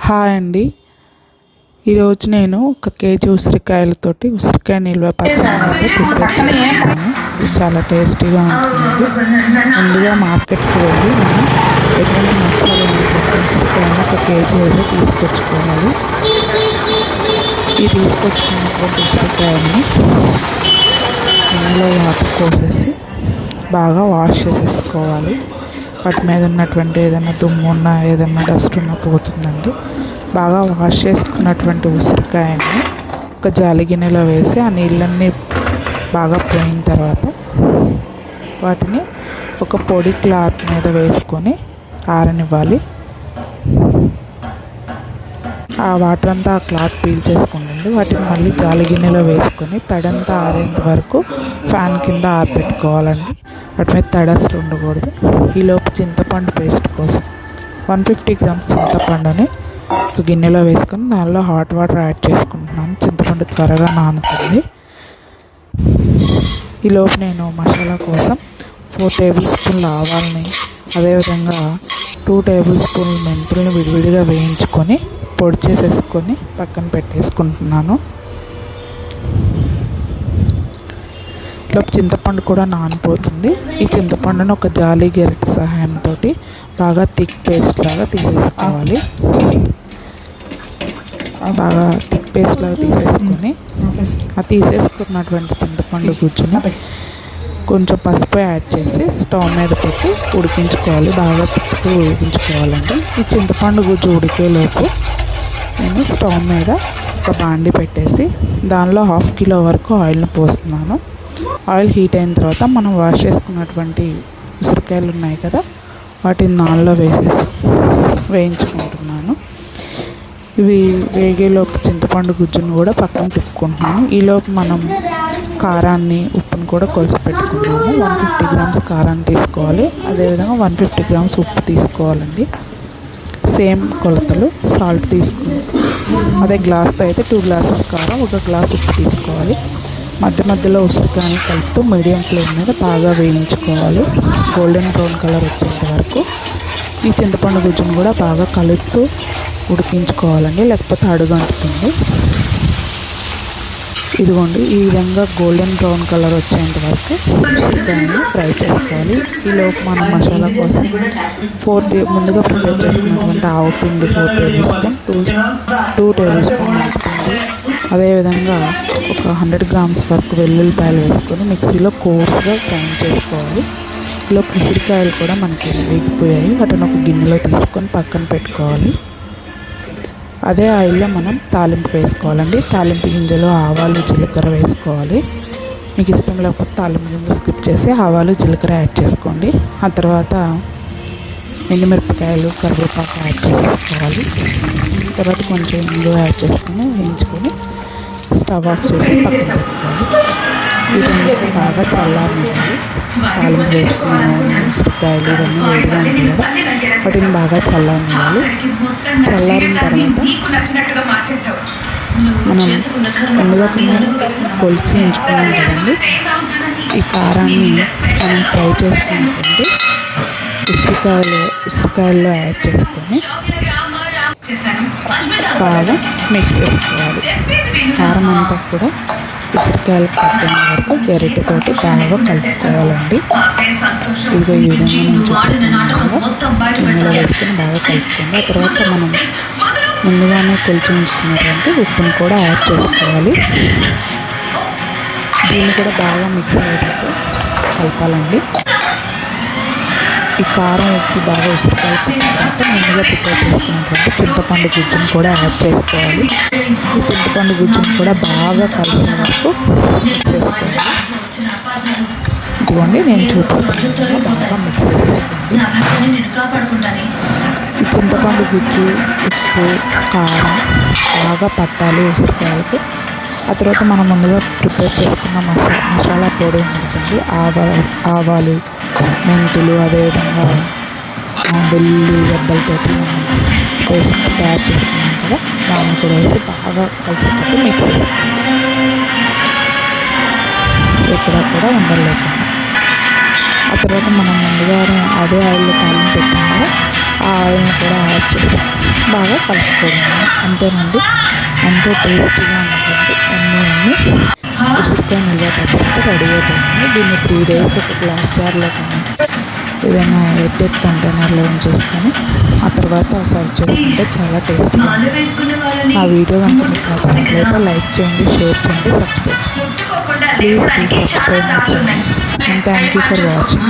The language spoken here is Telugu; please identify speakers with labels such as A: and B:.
A: హాయ్ అండి. ఈరోజు నేను ఒక కేజీ ఉసిరికాయలతోటి ఉసిరికాయ నిల్వ పచ్చడి అయితే ప్రిపేర్ చేసుకున్నాను. ఇది చాలా టేస్టీగా ఉంటుందండి. ముందుగా మార్కెట్కి వెళ్ళి మనం ఎటువంటి మసాలా ఉసిరికాయలు ఒక కేజీ అయితే తీసుకొచ్చుకోవాలి. ఈ తీసుకొచ్చుకున్నటువంటి ఉసిరికాయలని నూనెలో వాటర్ పోసేసి బాగా వాష్ చేసేసుకోవాలి. వాటి మీద ఉన్నటువంటి ఏదైనా దుమ్ము ఉన్నా ఏదైనా డస్ట్ ఉన్నా పోతుందండి. బాగా వాష్ చేసుకున్నటువంటి ఉసిరికాయని ఒక జాలి గిన్నెలో వేసి ఆ నీళ్ళన్నీ బాగా పోయిన తర్వాత వాటిని ఒక పొడి క్లాత్ మీద వేసుకొని ఆరనివ్వాలి. ఆ వాటర్ అంతా ఆ క్లాత్ పీల్చేసుకుంటుంది. వాటిని మళ్ళీ జాలి గిన్నెలో వేసుకొని తడంతా ఆరేంత వరకు ఫ్యాన్ కింద ఆరబెట్టుకోవాలండి. వాటి మీద తడి అసలు ఉండకూడదు. ఈలోపు చింతపండు పేస్ట్ కోసం 150 గ్రామ్స్ చింతపండుని ఒక గిన్నెలో వేసుకొని దానిలో హాట్ వాటర్ యాడ్ చేసుకుంటున్నాను. చింతపండు త్వరగా నానుతుంది. ఈలోపు నేను మసాలా కోసం 4 టేబుల్ స్పూన్ల ఆవాలని, అదేవిధంగా 2 టేబుల్ స్పూన్ల మెంతులను విడివిడిగా వేయించుకొని పొడి చేసేసుకొని పక్కన పెట్టేసుకుంటున్నాను. ఈలోపు చింతపండు కూడా నానిపోతుంది. ఈ చింతపండును ఒక జాలి గెరిట సహాయంతో బాగా థిక్ పేస్ట్ లాగా తీసేసుకోవాలి. బాగా థిక్ పేస్ట్ లాగా తీసేసుకొని ఆ తీసేసుకున్నటువంటి చింతపండు గుజ్జును కొంచెం పసుపు యాడ్ చేసి స్టవ్ మీద పెట్టి ఉడికించుకోవాలి. బాగా తిప్పుతూ ఉడికించుకోవాలండి. ఈ చింతపండు గుజ్జు ఉడికేలోపు నేను స్టవ్ మీద ఒక బాండి పెట్టేసి దానిలో 1/2 కిలో వరకు ఆయిల్ని పోస్తున్నాను. ఆయిల్ హీట్ అయిన తర్వాత మనం వాష్ చేసుకున్నటువంటి ఉసిరికాయలు ఉన్నాయి కదా, వాటిని దానిలో వేసేసి వేయించుకుంటున్నాను. ఇవి వేగేలోపు చింతపండు గుజ్జును కూడా పక్కన తిప్పుకుంటున్నాను. ఈలోపు మనం కారాన్ని, ఉప్పును కూడా కొలిసి పెట్టుకున్నాము. 150 గ్రామ్స్ కారాన్ని తీసుకోవాలి. అదేవిధంగా 150 గ్రామ్స్ ఉప్పు తీసుకోవాలండి. సేమ్ కొలతలు సాల్ట్ తీసుకుని అదే గ్లాస్తో అయితే 2 గ్లాసెస్ కారం, 1 గ్లాస్ ఉప్పు తీసుకోవాలి. మధ్య మధ్యలో ఉసిరికాయని కలుపుతూ మీడియం ఫ్లేమ్ మీద బాగా వేయించుకోవాలి. గోల్డెన్ బ్రౌన్ కలర్ వచ్చేంత వరకు ఈ చింతపండు గుజ్జును కూడా బాగా కలుపుతూ ఉడికించుకోవాలండి, లేకపోతే అడుగంటుతుంది. ఇదిగోండి, ఈ విధంగా గోల్డెన్ బ్రౌన్ కలర్ వచ్చేంత వరకు ఉసిరికాయని ఫ్రై చేసుకోవాలి. ఈలోపు మనం మసాలా కోసం ముందుగా ప్రిపేర్ చేసుకున్నటువంటి ఆవు పిండి 4 టేబుల్ స్పూన్, 2 టేబుల్ స్పూన్ పిండి, అదేవిధంగా ఒక 100 గ్రామ్స్ వరకు వెల్లుల్లిపాయలు వేసుకొని మిక్సీలో కోర్స్గా గ్రైండ్ చేసుకోవాలి. ఇలా ఉసిరికాయలు కూడా మనకి వేగిపోయాయి. వాటిని ఒక గిన్నెలో తీసుకొని పక్కన పెట్టుకోవాలి. అదే ఆయిల్లో మనం తాలింపు వేసుకోవాలండి. తాలింపు గింజలు ఆవాలు, జీలకర్ర వేసుకోవాలి. మీకు ఇష్టం లేకపోతే తాలింపు గింజలు స్కిప్ చేసి ఆవాలు, జీలకర్ర యాడ్ చేసుకోండి. ఆ తర్వాత ఎండుమిరపకాయలు, కరివేపాకు యాడ్ చేసుకోవాలి. తర్వాత కొంచెం ఇంగువ యాడ్ చేసుకొని వేయించుకొని స్టవ్ ఆఫ్ చేసి పక్కన పెట్టుకోవాలి. వీటన్నిటి బాగా చల్లారనివ్వాలి. తాలింపు వేసుకున్నాము, ఉసిరికాయలు ఇవన్నీ వేడిగా ఉంటాయి కదా, వాటిని బాగా చల్లారనివ్వాలి. చల్లారిన తర్వాత మనం ముందుగా కొలిచి ఉంచుకున్నాం కదండి, ఈ కారాన్ని మనం ఫ్రై చేసుకున్నటువంటి ఉసిరికాయల్లో యాడ్ చేసుకొని బాగా మిక్స్ చేసుకోవాలి. కారం అంతా కూడా ఉసిరికాయలు పట్టిన వరకు గరిటెతోటి బాగా కలుపుకోవాలండి. ఇదిగో ఈ విధంగా నేను చూపిస్తున్నాను కదా, గిన్నెలో వేసుకొని బాగా కలుపుకోండి. ఆ తర్వాత మనం ముందుగానే కొలిచి ఉంచుకున్నటువంటి ఉప్పును కూడా యాడ్ చేసుకోవాలి. దీన్ని కూడా బాగా మిక్స్ అయ్యేటట్టు కలపాలండి. ఈ కారం ఉప్పు బాగా ఉసిరికాయలు పట్టినట్టు ముందుగా ప్రిపేర్ చేసుకున్నటువంటి చింతపండు గుజ్జును కూడా యాడ్ చేసుకోవాలి. ఈ చింతపండు గుజ్జును కూడా బాగా కలిసిన వరకు మిక్స్ చేసుకోవాలి. ఇదిగోండి, నేను చూపిస్తాను, బాగా మిక్స్ చేసుకోండి. ఈ చింతపండు గుజ్జు, ఉప్పు, కారం బాగా పట్టాలి ఉసిరికాయలకు. ఆ తర్వాత మనం ముందుగా ప్రిపేర్ చేసుకున్న మసాలా పొడి ఉంటుంది, ఆవాలు, మెంతులు, అదేవిధంగా వెల్లుల్లి గడ్డలతో పేస్ట్ తయారు చేసుకున్నాం కదా, దాన్ని కూడా వేసి బాగా కలిసేటట్టు మిక్స్ చేసుకోండి. ఇక్కడ కూడా ఉండలేకుండా ఆ తర్వాత మనం ముందుగానే అదే ఆయిల్లో తాలింపు పెట్టాం కదా, ఆ ఆయిల్ని కూడా యాడ్ చేసి బాగా కలుపుకోవాలి. అంతేనండి, ఎంతో టేస్టీగా ఉంటుంది అన్నీ ఉసిరికాయ నిల్వ పచ్చడి రెడీ అయిపోతుంది. దీన్ని 3 days ఒక గ్లాస్ జార్లో కానీ ఏదైనా ఎయిర్టైట్ కంటైనర్లో ఉంచేసుకొని ఆ తర్వాత సర్వ్ చేసుకుంటే చాలా టేస్టీగా ఉంటుంది. ఆ వీడియో కనుక మీకు నచ్చినట్లయితే లైక్ చేయండి, షేర్ చేయండి, subscribe. Please subscribe my channel. And thank you for watching.